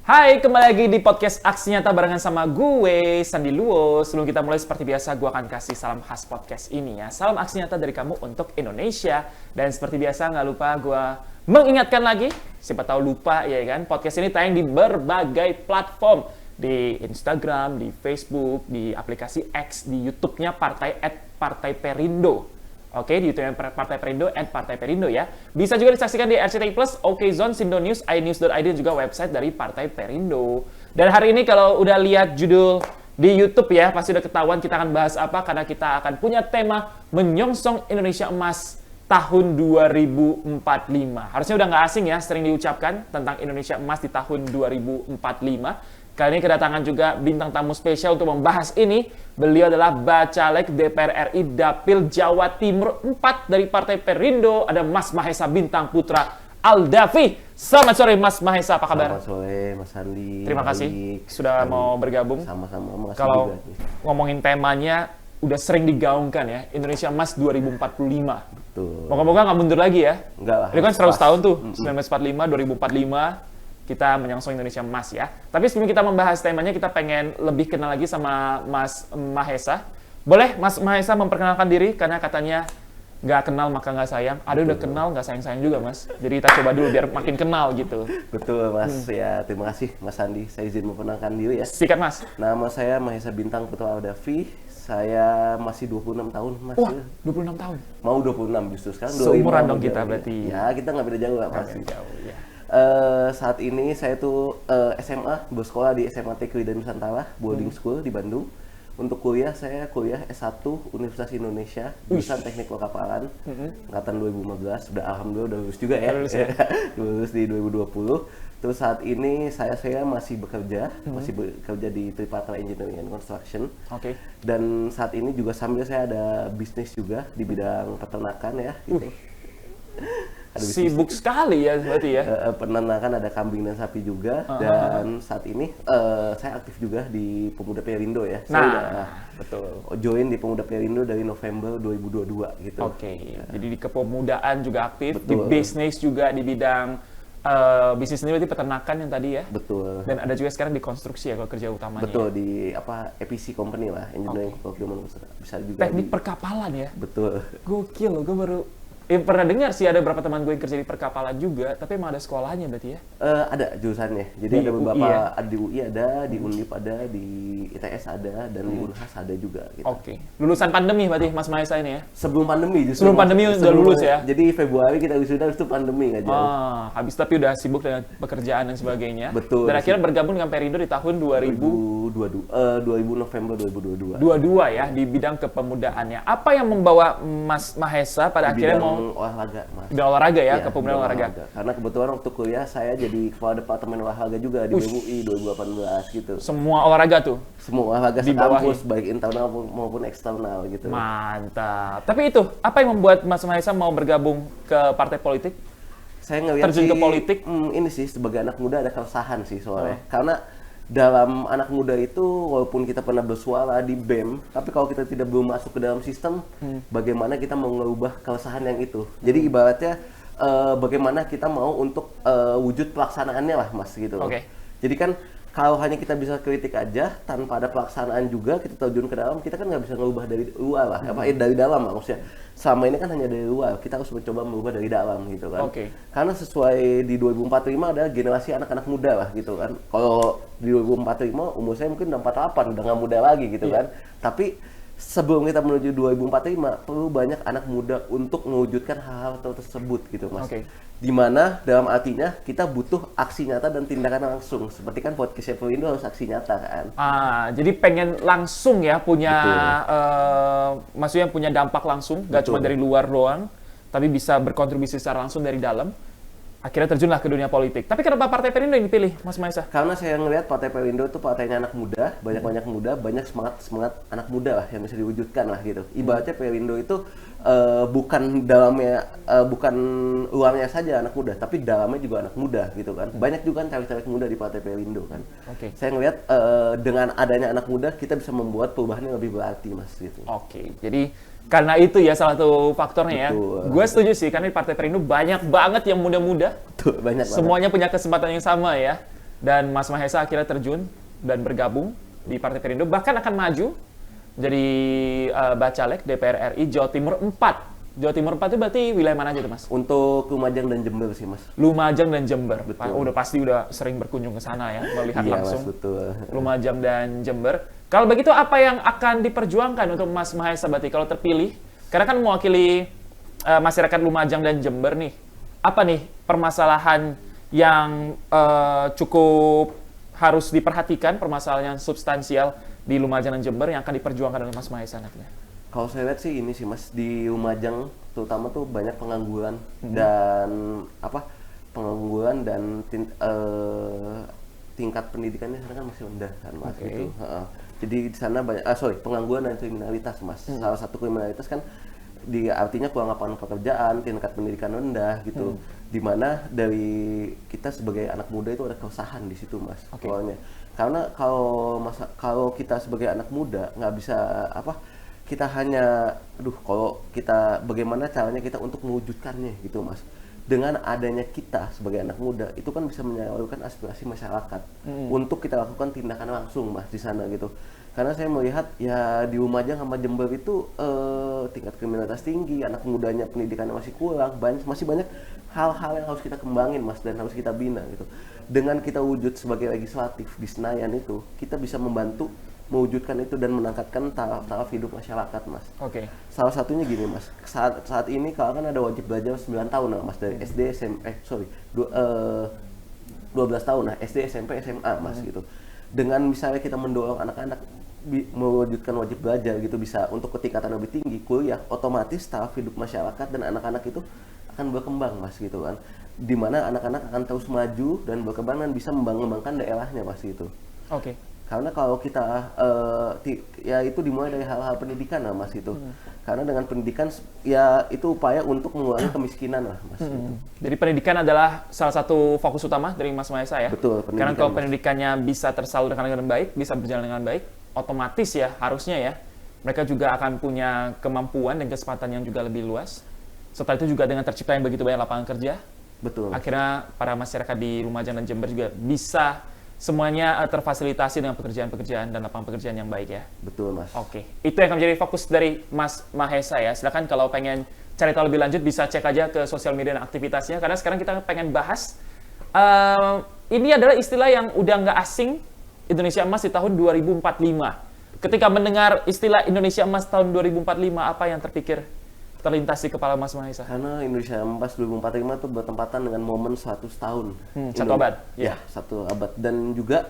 Hai, kembali lagi di podcast Aksi Nyata barengan sama gue, Sandi Luo. Sebelum kita mulai, seperti biasa, gue akan kasih salam khas podcast ini ya. Salam aksi nyata dari kamu untuk Indonesia. Dan seperti biasa, nggak lupa gue mengingatkan lagi, siapa tahu lupa ya kan, podcast ini tayang di berbagai platform. Di Instagram, di Facebook, di aplikasi X, di YouTube-nya Partai Perindo. Oke, di YouTube Partai Perindo, @Partai Perindo ya. Bisa juga disaksikan di RCTI Plus, OKZone, Sindo News, iNews.id, dan juga website dari Partai Perindo. Dan hari ini kalau udah lihat judul di YouTube ya, pasti udah ketahuan kita akan bahas apa, karena kita akan punya tema menyongsong Indonesia Emas tahun 2045. Harusnya udah nggak asing ya, sering diucapkan tentang Indonesia Emas di tahun 2045. Kali ini kedatangan juga bintang tamu spesial untuk membahas ini. Beliau adalah Bacalek DPR RI Dapil Jawa Timur 4 dari Partai Perindo. Ada Mas Mahesa Bintang Putra Aldafi. Selamat sore Mas Mahesa, apa kabar? Selamat sore Mas Andi. Terima kasih sudah mau bergabung. Sama-sama, makasih Kalau juga. ngomongin temanya, udah sering digaungkan ya, Indonesia Emas 2045. Betul. Moga-moga nggak mundur lagi ya. Enggak lah. Ini kan 100 pas. tahun tuh, 1945, 2045. Kita menyongsong Indonesia Emas ya. Tapi sebelum kita membahas temanya, kita pengen lebih kenal lagi sama Mas Mahesa. Boleh Mas Mahesa memperkenalkan diri, karena katanya nggak kenal maka nggak sayang. Ada udah kenal nggak sayang-sayang juga Mas. Jadi kita coba dulu biar makin kenal gitu. Betul Mas, ya terima kasih Mas Andi. Saya izin memperkenalkan diri ya. Sikat Mas. Nama saya Mahesa Bintang Putra Aldafi. Saya masih 26 tahun Mas. Wah, Ya. 26 tahun. Mau 26 justru sekarang. Seumuran 25 dong kita jauh, berarti. Ya, kita nggak beda jauh lah pasti. Jauh ya. Saat ini saya tuh SMA, bersekolah di SMA Tekwi dan Nusantara, boarding school di Bandung. Untuk kuliah, saya kuliah S1 Universitas Indonesia, jurusan Teknik Perkapalan, angkatan 2015. Sudah alhamdulillah udah lulus juga ya. Lulus ya. Lulus di 2020. Terus saat ini saya masih bekerja, di Tripatra Engineering and Construction. Oke. Dan saat ini juga sambil saya ada bisnis juga di bidang peternakan ya, gitu. Ada bisnis Sibuk sekali ya berarti ya. peternakan, ada kambing dan sapi juga. Dan saat ini saya aktif juga di Pemuda Perindo ya. Saya udah betul. join di Pemuda Perindo dari November 2022 gitu. Oke. Jadi di kepemudaan juga aktif, di Betul. bisnis juga di bidang bisnis sendiri berarti peternakan yang tadi ya. Betul. Dan ada juga sekarang di konstruksi ya kalau kerja utamanya. Betul, di EPC company lah, engineering procurement, bisa juga Teknik di, perkapalan ya. betul. Gokil loh, gue baru pernah dengar sih ada beberapa teman gue yang kerja di perkapalan juga, tapi emang ada sekolahnya berarti ya. Ada jurusannya, jadi Di ada beberapa, UI ya? ada di UI ada, di Undip ada, di ITS ada, dan di Unhas ada juga gitu. Oke. Lulusan pandemi berarti Mas Mahesa ini ya. Sebelum pandemi justru. Sebelum pandemi udah lulus ya? Jadi Februari kita wisuda, itu pandemi nggak jauh. Habis tapi udah sibuk dengan pekerjaan dan sebagainya. Betul. Dan akhirnya bergabung dengan Perindo di tahun 2022, November 2022. 22 ya, di bidang kepemudaannya. Apa yang membawa Mas Mahesa pada Di akhirnya bidang mau olahraga, Mas. bidang olahraga ya, Iya, kepemudaan bidang olahraga. Karena kebetulan waktu kuliah saya jadi kepala departemen olahraga juga di BMUI 2018 gitu. Semua olahraga tuh. Semua olahraga Dibawahi. sekampus, baik internal maupun eksternal gitu. Mantap. Tapi itu, apa yang membuat Mas Mahesa mau bergabung ke partai politik? Saya ngelihat Terjun sih, ke politik? ini sih sebagai anak muda ada keresahan sih soalnya. Karena dalam anak muda itu walaupun kita pernah bersuara di BEM, tapi kalau kita tidak belum masuk ke dalam sistem, bagaimana kita mau mengubah keresahan yang itu. Jadi ibaratnya bagaimana kita mau untuk wujud pelaksanaannya lah Mas gitu loh. Oke. Jadi kan kalau hanya kita bisa kritik aja tanpa ada pelaksanaan juga, kita terjun ke dalam, kita kan nggak bisa ngubah dari luar lah, dari dalam lah maksudnya. Selama ini kan hanya dari luar, kita harus mencoba mengubah dari dalam gitu kan. Oke. Karena sesuai di 2045 ada generasi anak-anak muda lah gitu kan. Kalau di 2045 umur saya mungkin udah 48, udah nggak muda lagi gitu kan. Tapi sebelum kita menuju 2045 perlu banyak anak muda untuk mewujudkan hal-hal tersebut gitu Mas. Oke. Dimana dalam artinya kita butuh aksi nyata dan tindakan langsung. Seperti kan podcast Perindo harus aksi nyata kan. Jadi pengen langsung ya punya, maksudnya punya dampak langsung, gak Betul. cuma dari luar doang, tapi bisa berkontribusi secara langsung dari dalam. Akhirnya terjunlah ke dunia politik. Tapi kenapa Partai Perindo yang dipilih, Mas Mahesa? Karena saya ngelihat Partai Perindo itu partainya anak muda, banyak muda, banyak semangat anak muda lah yang bisa diwujudkan lah gitu. Ibaratnya Perindo itu bukan dalamnya, bukan luarnya saja anak muda, tapi dalamnya juga anak muda gitu kan. Banyak juga kan caleg-caleg muda di Partai Perindo kan. Oke. Saya ngelihat dengan adanya anak muda kita bisa membuat perubahan yang lebih berarti Mas gitu. Oke, jadi karena itu ya salah satu faktornya ya. Betul. Gue setuju sih, karena di Partai Perindo banyak banget yang muda-muda. Tuh, banyak banget. Semuanya punya kesempatan yang sama ya. Dan Mas Mahesa akhirnya terjun dan bergabung di Partai Perindo, bahkan akan maju jadi Bacalek DPR RI Jawa Timur 4. Jawa Timur 4 itu berarti wilayah mana aja tuh, Mas? Untuk Lumajang dan Jember sih, Mas. Lumajang dan Jember. Betul. Udah sering berkunjung ke sana ya, melihat Iya, langsung. Mas, betul. Lumajang dan Jember. Kalau begitu apa yang akan diperjuangkan untuk Mas Mahesa berarti kalau terpilih? Karena kan mewakili masyarakat Lumajang dan Jember nih. Apa nih permasalahan yang cukup harus diperhatikan, permasalahan yang substansial di Lumajang dan Jember yang akan diperjuangkan oleh Mas Mahesa nantinya? Kalau saya lihat sih ini sih, Mas, di Lumajang terutama tuh banyak pengangguran dan pengangguran dan tingkat pendidikannya sekarang kan masih rendah kan, Mas. Oke. Gitu. Jadi di sana banyak pengangguran dan kriminalitas, Mas. Salah satu kriminalitas kan artinya kurang lapangan pekerjaan, tingkat pendidikan rendah gitu. Dimana dari kita sebagai anak muda itu ada keresahan di situ, Mas. Oke. Awalnya. Karena kalau kita sebagai anak muda nggak bisa kita hanya bagaimana caranya kita untuk mewujudkannya gitu, Mas. Dengan adanya kita sebagai anak muda itu kan bisa menyalurkan aspirasi masyarakat untuk kita lakukan tindakan langsung, Mas, di sana gitu. Karena saya melihat ya di Lumajang sama Jember itu tingkat kriminalitas tinggi, anak mudanya pendidikannya masih kurang, masih banyak hal-hal yang harus kita kembangin, Mas, dan harus kita bina gitu. Dengan kita wujud sebagai legislatif di Senayan itu, kita bisa membantu mewujudkan itu dan meningkatkan taraf hidup masyarakat, Mas. Oke. Salah satunya gini, Mas. Saat ini kalau kan ada wajib belajar 9 tahun lah, Mas, dari SD, SMP, 12 tahun lah, SD, SMP, SMA, Mas, gitu. Dengan misalnya kita mendorong anak-anak mewujudkan wajib belajar gitu, bisa untuk ketingkatan lebih tinggi kuliah, otomatis taraf hidup masyarakat dan anak-anak itu akan berkembang, Mas, gitu kan. Dimana anak-anak akan terus maju dan berkembang dan bisa mengembangkan daerahnya, Mas, gitu. Oke. Karena kalau kita ya itu dimulai dari hal-hal pendidikan lah, Mas, itu. Karena dengan pendidikan ya itu upaya untuk mengurangi kemiskinan lah, Mas. Gitu. Jadi pendidikan adalah salah satu fokus utama dari Mas Mahesa ya. Betul, Karena pendidikan, kalau Mas. pendidikannya bisa tersalurkan dengan baik, bisa berjalan dengan baik, otomatis ya harusnya ya mereka juga akan punya kemampuan dan kesempatan yang juga lebih luas. Setelah itu juga dengan tercipta yang begitu banyak lapangan kerja, Betul. akhirnya para masyarakat di Lumajang dan Jember juga bisa semuanya terfasilitasi dengan pekerjaan-pekerjaan dan lapangan pekerjaan yang baik ya. Betul, Mas. Oke, itu yang akan menjadi fokus dari Mas Mahesa ya. Silakan kalau pengen cari tahu lebih lanjut bisa cek aja ke sosial media dan aktivitasnya. Karena sekarang kita pengen bahas, ini adalah istilah yang udah nggak asing, Indonesia Emas di tahun 2045. Ketika mendengar istilah Indonesia Emas tahun 2045, apa yang terlintas di kepala Mas Mahesa? Karena Indonesia Emas 2045 itu bertempatan dengan momen 100 tahun. 1 abad? Ya, 1 abad. Dan juga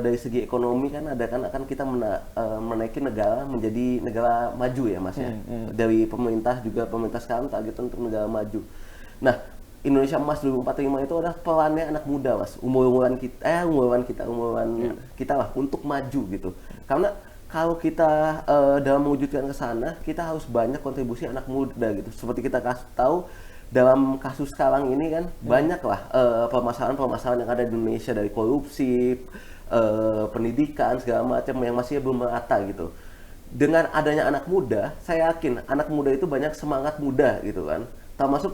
dari segi ekonomi kan akan kita menaiki negara menjadi negara maju ya, Mas ya. Dari pemerintah sekarang target untuk negara maju. Nah, Indonesia Emas 2045 itu adalah perannya anak muda, Mas. Umuran kita lah untuk maju gitu. Karena kalau kita dalam mewujudkan ke sana, kita harus banyak kontribusi anak muda gitu. Seperti kita tahu dalam kasus sekarang ini kan banyak lah permasalahan-permasalahan yang ada di Indonesia, dari korupsi, pendidikan segala macam yang masih belum merata gitu. Dengan adanya anak muda, saya yakin anak muda itu banyak semangat muda gitu kan. Termasuk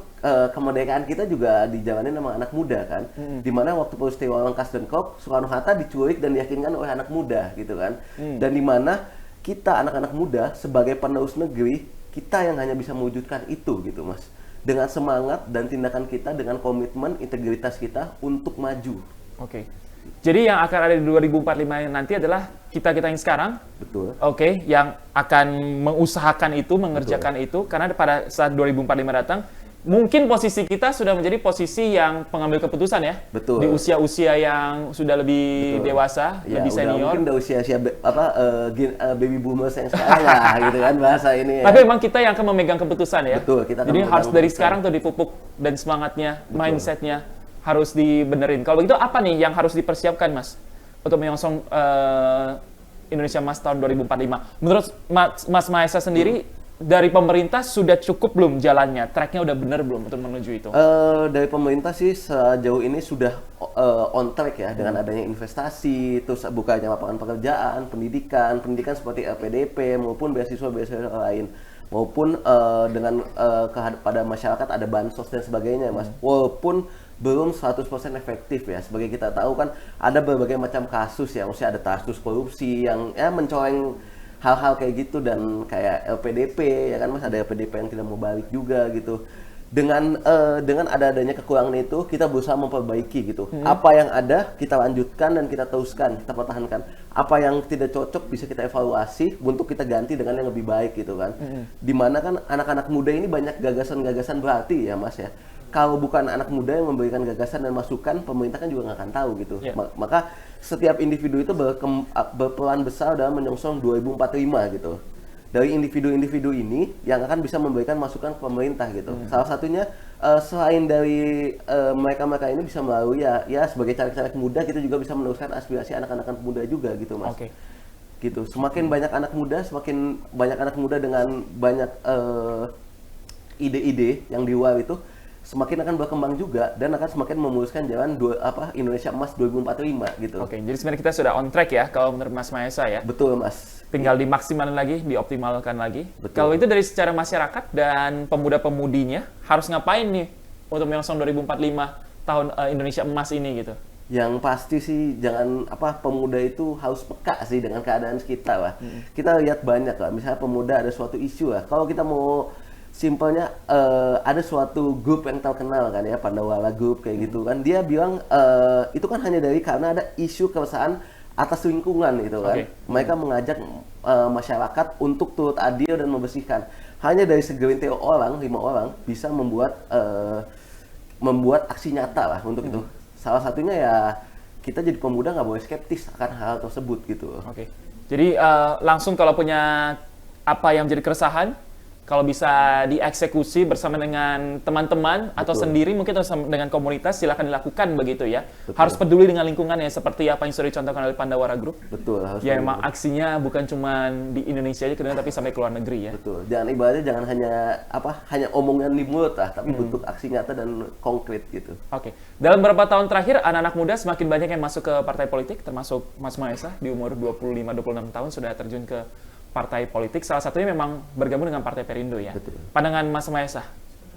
kemerdekaan kita juga dijalani sama anak muda kan, dimana waktu peristiwa Langkas dan Kop, Soekarno-Hatta diculik dan diyakinkan oleh anak muda gitu kan, dan dimana kita anak-anak muda sebagai penerus negeri, kita yang hanya bisa mewujudkan itu gitu, Mas, dengan semangat dan tindakan kita, dengan komitmen integritas kita untuk maju. Oke. Jadi yang akan ada di 2045 nanti adalah kita-kita yang sekarang, Betul. Oke, yang akan mengusahakan itu, mengerjakan itu, karena pada saat 2045 datang, mungkin posisi kita sudah menjadi posisi yang pengambil keputusan ya. Betul. Di usia-usia yang sudah lebih dewasa, Ya, lebih senior. mungkin udah usia-usia baby boomers yang sekarang lah gitu kan bahasa ini ya. Tapi memang kita yang akan memegang keputusan ya. Betul, kita akan Jadi memegang harus dari keputusan. sekarang tuh dipupuk dan semangatnya, mindsetnya harus dibenerin. Kalau begitu apa nih yang harus dipersiapkan, Mas, untuk menyongsong Indonesia Emas tahun 2045? Menurut Mas Mahesa sendiri, dari pemerintah sudah cukup belum jalannya? Tracknya udah bener belum untuk menuju itu? Dari pemerintah sih sejauh ini sudah on track ya, dengan adanya investasi, terus bukanya lapangan pekerjaan, pendidikan seperti LPDP maupun beasiswa-beasiswa lain, maupun dengan pada masyarakat ada bansos dan sebagainya, Mas. Walaupun belum 100% efektif ya. Sebagai kita tahu kan ada berbagai macam kasus ya, maksudnya ada kasus korupsi yang ya mencoreng hal-hal kayak gitu, dan kayak LPDP ya kan Mas, ada LPDP yang tidak mau balik juga gitu. Dengan adanya kekurangan itu kita berusaha memperbaiki gitu. Apa yang ada kita lanjutkan dan kita teruskan, kita pertahankan. Apa yang tidak cocok bisa kita evaluasi untuk kita ganti dengan yang lebih baik gitu kan. Dimana kan anak-anak muda ini banyak gagasan-gagasan berarti ya Mas ya. Kalau bukan anak muda yang memberikan gagasan dan masukan, pemerintah kan juga nggak akan tahu gitu. Maka setiap individu itu berperan besar dalam menyongsong 2045 gitu. Dari individu-individu ini yang akan bisa memberikan masukan ke pemerintah gitu. Salah satunya selain dari mereka-mereka ini bisa melalui ya sebagai caleg-caleg muda, kita juga bisa meneruskan aspirasi anak-anak muda juga gitu Mas. Gitu. Semakin banyak anak muda dengan banyak ide-ide yang di luar itu, semakin akan berkembang juga dan akan semakin memuluskan jalan Indonesia Emas 2045 gitu. Jadi sebenarnya kita sudah on track ya kalau menurut Mas Mahesa ya. Betul Mas. Tinggal dimaksimalkan lagi, dioptimalkan lagi. Betul. Kalau itu dari secara masyarakat dan pemuda-pemudinya harus ngapain nih untuk menyongsong 2045 tahun Indonesia Emas ini gitu? Yang pasti sih pemuda itu harus peka sih dengan keadaan sekitar lah. Kita lihat banyak lah, misalnya pemuda ada suatu isu lah. Kalau kita mau simpelnya ada suatu grup yang terkenal kan ya, Pandawala Group kayak gitu kan, dia bilang itu kan hanya karena ada isu keresahan atas lingkungan gitu kan. Mereka mengajak masyarakat untuk turut adil dan membersihkan. Hanya dari segelintir orang, 5 orang bisa membuat aksi nyata lah untuk itu. Salah satunya ya kita jadi pemuda nggak boleh skeptis akan hal tersebut gitu. Jadi langsung kalau punya apa yang menjadi keresahan, kalau bisa dieksekusi bersama dengan teman-teman atau sendiri mungkin atau dengan komunitas, silakan dilakukan begitu ya. Harus peduli dengan lingkungannya seperti apa yang sudah dicontohkan oleh Pandawara Group. Harus ya memang aksinya bukan cuma di Indonesia aja kemudian, tapi sampai ke luar negeri ya. Jangan ibaratnya jangan hanya omongan di mulut lah, tapi bentuk aksi nyata dan konkret gitu. Dalam beberapa tahun terakhir anak-anak muda semakin banyak yang masuk ke partai politik, termasuk Mas Mahesa di umur 25-26 tahun sudah terjun ke partai politik, salah satunya memang bergabung dengan Partai Perindo ya. Pandangan Mas Mahesa,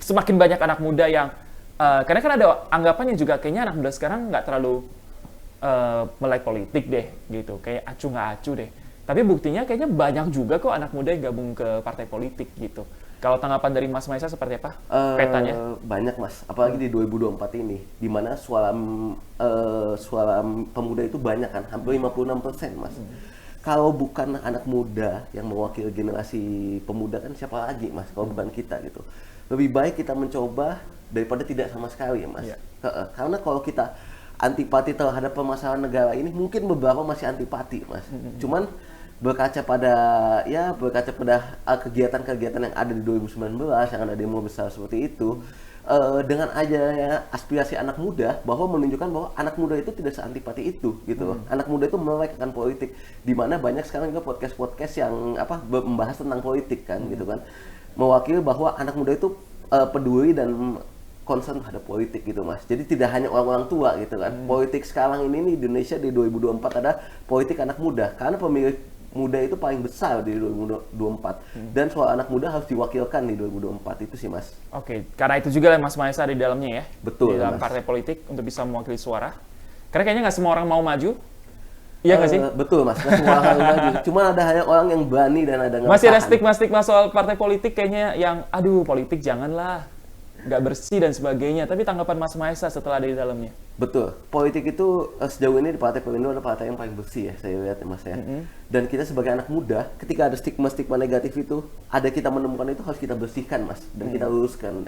semakin banyak anak muda yang, karena kan ada anggapannya juga kayaknya anak muda sekarang nggak terlalu melek politik deh, gitu, kayak acu nggak acu deh. Tapi buktinya kayaknya banyak juga kok anak muda yang gabung ke partai politik gitu. Kalau tanggapan dari Mas Mahesa seperti apa petanya? Banyak Mas, apalagi di 2024 ini, di mana suara pemuda itu banyak kan, hampir 56% Mas. Kalau bukan anak muda yang mewakili generasi pemuda kan siapa lagi Mas, kalau bukan kita gitu. Lebih baik kita mencoba daripada tidak sama sekali ya Mas. Karena kalau kita antipati terhadap permasalahan negara ini, mungkin beberapa masih antipati Mas. Cuman berkaca pada kegiatan-kegiatan yang ada di 2019, yang ada demo besar seperti itu, dengan adanya aspirasi anak muda bahwa menunjukkan bahwa anak muda itu tidak seantipati itu gitu. Anak muda itu melek akan politik, di mana banyak sekarang juga podcast yang membahas tentang politik kan gitu kan, mewakili bahwa anak muda itu peduli dan concern terhadap politik gitu Mas. Jadi tidak hanya orang-orang tua gitu kan. Politik sekarang ini nih di Indonesia di 2024 ada politik anak muda, karena pemilih muda itu paling besar di 2024 dan suara anak muda harus diwakilkan di 2024 itu sih Mas. Karena itu juga Mas Mahesa di dalamnya ya. Betul. Di dalam partai politik untuk bisa mewakili suara. Karena kayaknya nggak semua orang mau maju. Iya nggak sih? Betul Mas, nggak semua orang mau maju. Cuma ada hanya orang yang berani dan ada nggak. Masih ada stigma-stigma soal partai politik kayaknya yang aduh politik janganlah, nggak bersih dan sebagainya. Tapi tanggapan Mas Mahesa setelah ada di dalamnya? Betul. Politik itu sejauh ini di Partai Perindo adalah partai yang paling bersih ya, saya lihat ya Mas ya. Dan kita sebagai anak muda, ketika ada stigma-stigma negatif itu, ada kita menemukan itu harus kita bersihkan Mas, dan kita luruskan.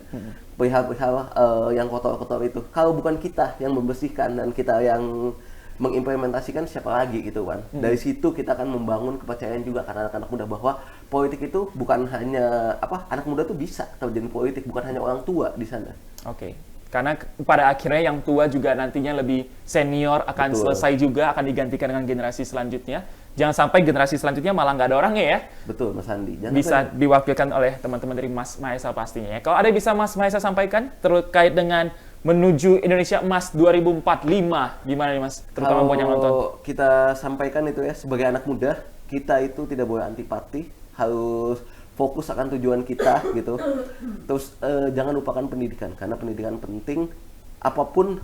Perihal-perihal yang kotor-kotor itu. Kalau bukan kita yang membersihkan dan kita yang mengimplementasikan, siapa lagi gitu kan. Dari situ kita akan membangun kepercayaan juga karena anak-anak muda bahwa politik itu bukan hanya anak muda tuh bisa terjun politik, bukan hanya orang tua di sana. Karena pada akhirnya yang tua juga nantinya lebih senior akan selesai juga, akan digantikan dengan generasi selanjutnya. Jangan sampai generasi selanjutnya malah nggak ada orangnya ya. Betul Mas Andi. Bisa diwakilkan oleh teman-teman dari Mas Mahesa pastinya ya. Kalau ada yang bisa Mas Mahesa sampaikan terkait dengan menuju Indonesia Emas 2045, gimana nih Mas? Terutama buat yang nonton. Kalau kita sampaikan itu ya, sebagai anak muda, kita itu tidak boleh antipati, harus fokus akan tujuan kita gitu. Terus jangan lupakan pendidikan, karena pendidikan penting apapun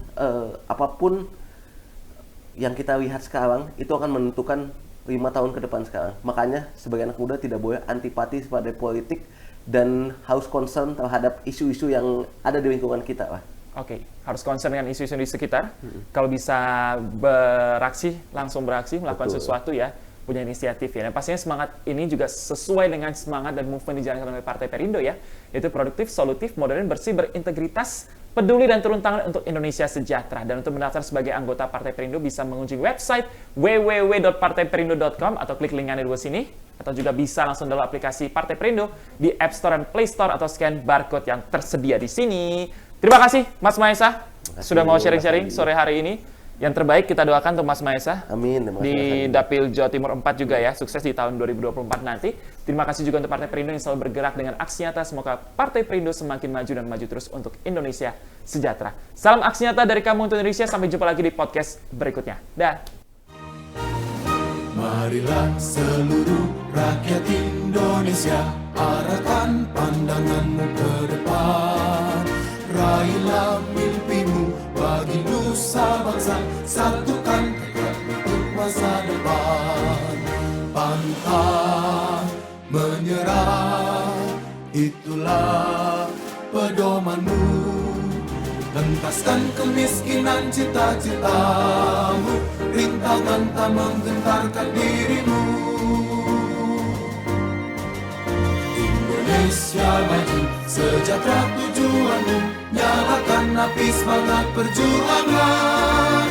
yang kita lihat sekarang itu akan menentukan 5 tahun ke depan sekarang. Makanya sebagai anak muda tidak boleh antipati pada politik dan harus concern terhadap isu-isu yang ada di lingkungan kita lah. Oke, harus concern dengan isu-isu di sekitar. Kalau bisa beraksi, langsung beraksi, melakukan Betul. sesuatu ya, punya inisiatif ya. Dan pastinya semangat ini juga sesuai dengan semangat dan movement dijalankan oleh Partai Perindo ya, yaitu produktif, solutif, modern, bersih, berintegritas, peduli dan turun tangan untuk Indonesia sejahtera. Dan untuk mendaftar sebagai anggota Partai Perindo bisa mengunjungi website www.partaiperindo.com atau klik link yang ada di bawah sini, atau juga bisa langsung download aplikasi Partai Perindo di App Store dan Play Store atau scan barcode yang tersedia di sini. Terima kasih Mas Maesa sudah mau sharing-sharing sore hari ini. Yang terbaik kita doakan untuk Mas Maesa Amin. di Dapil Jawa Timur 4 juga ya, sukses di tahun 2024 nanti. Terima kasih juga untuk Partai Perindo yang selalu bergerak dengan aksi nyata. Semoga Partai Perindo semakin maju dan maju terus untuk Indonesia sejahtera. Salam aksi nyata dari kamu untuk Indonesia. Sampai jumpa lagi di podcast berikutnya. Dah. Marilah seluruh rakyat Indonesia, arahkan pandanganmu ke depan. Raihlah mimpimu bagi nusa bangsa, satukan tekad untuk masa depan. Pantang menyerah, itulah pedomanmu. Hentaskan kemiskinan cita-citamu, rintangan tak menggentarkan dirimu. Indonesia maju, sejahtera tujuanmu, nyalakan api semangat perjuangan.